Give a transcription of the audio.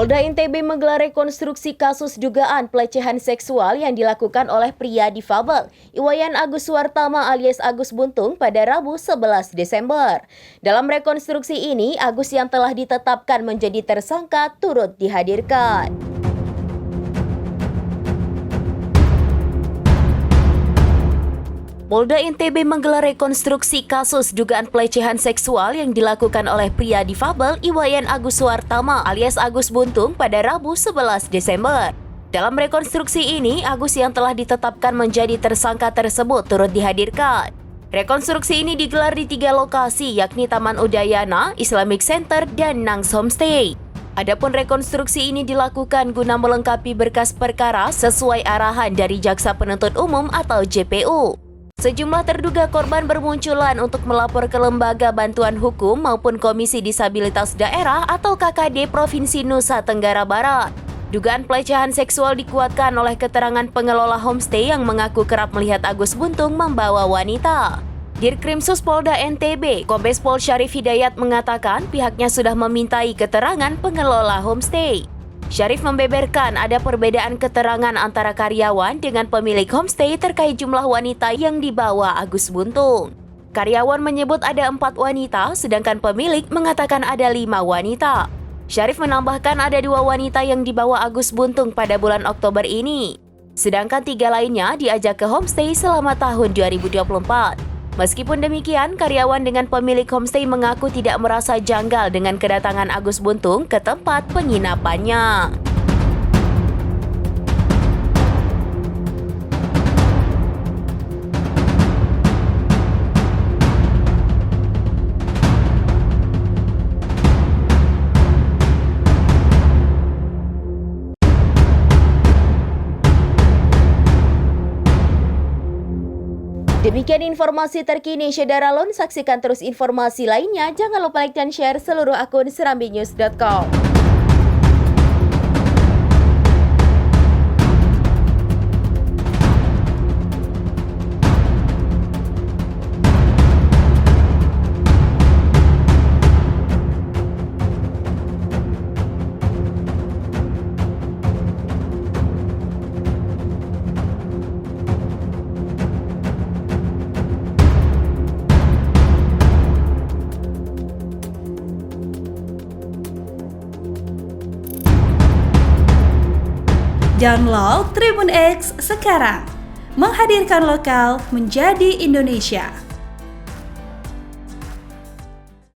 Polda NTB menggelar rekonstruksi kasus dugaan pelecehan seksual yang dilakukan oleh pria difabel Iwayan Agus Suwartama alias Agus Buntung pada Rabu 11 Desember. Dalam rekonstruksi ini, Agus yang telah ditetapkan menjadi tersangka turut dihadirkan. Polda NTB menggelar rekonstruksi kasus dugaan pelecehan seksual yang dilakukan oleh pria difabel Iwayan Agus Suwartama alias Agus Buntung pada Rabu 11 Desember. Dalam rekonstruksi ini, Agus yang telah ditetapkan menjadi tersangka tersebut turut dihadirkan. Rekonstruksi ini digelar di 3 lokasi, yakni Taman Udayana, Islamic Center, dan Nangs Homestay. Adapun rekonstruksi ini dilakukan guna melengkapi berkas perkara sesuai arahan dari Jaksa Penuntut Umum atau JPU. Sejumlah terduga korban bermunculan untuk melapor ke Lembaga Bantuan Hukum maupun Komisi Disabilitas Daerah atau KKD Provinsi Nusa Tenggara Barat. Dugaan pelecehan seksual dikuatkan oleh keterangan pengelola homestay yang mengaku kerap melihat Agus Buntung membawa wanita. Dirkrimsus Polda NTB, Kombes Pol Syarif Hidayat mengatakan pihaknya sudah memintai keterangan pengelola homestay. Syarif membeberkan ada perbedaan keterangan antara karyawan dengan pemilik homestay terkait jumlah wanita yang dibawa Agus Buntung. Karyawan menyebut ada 4 wanita, sedangkan pemilik mengatakan ada 5 wanita. Syarif menambahkan ada 2 wanita yang dibawa Agus Buntung pada bulan Oktober ini. Sedangkan 3 lainnya diajak ke homestay selama tahun 2024. Meskipun demikian, karyawan dengan pemilik homestay mengaku tidak merasa janggal dengan kedatangan Agus Buntung ke tempat penginapannya. Demikian informasi terkini Syedara Lon. Saksikan terus informasi lainnya. Jangan lupa like dan share seluruh akun serambinews.com. Download Tribun X sekarang, menghadirkan lokal menjadi Indonesia.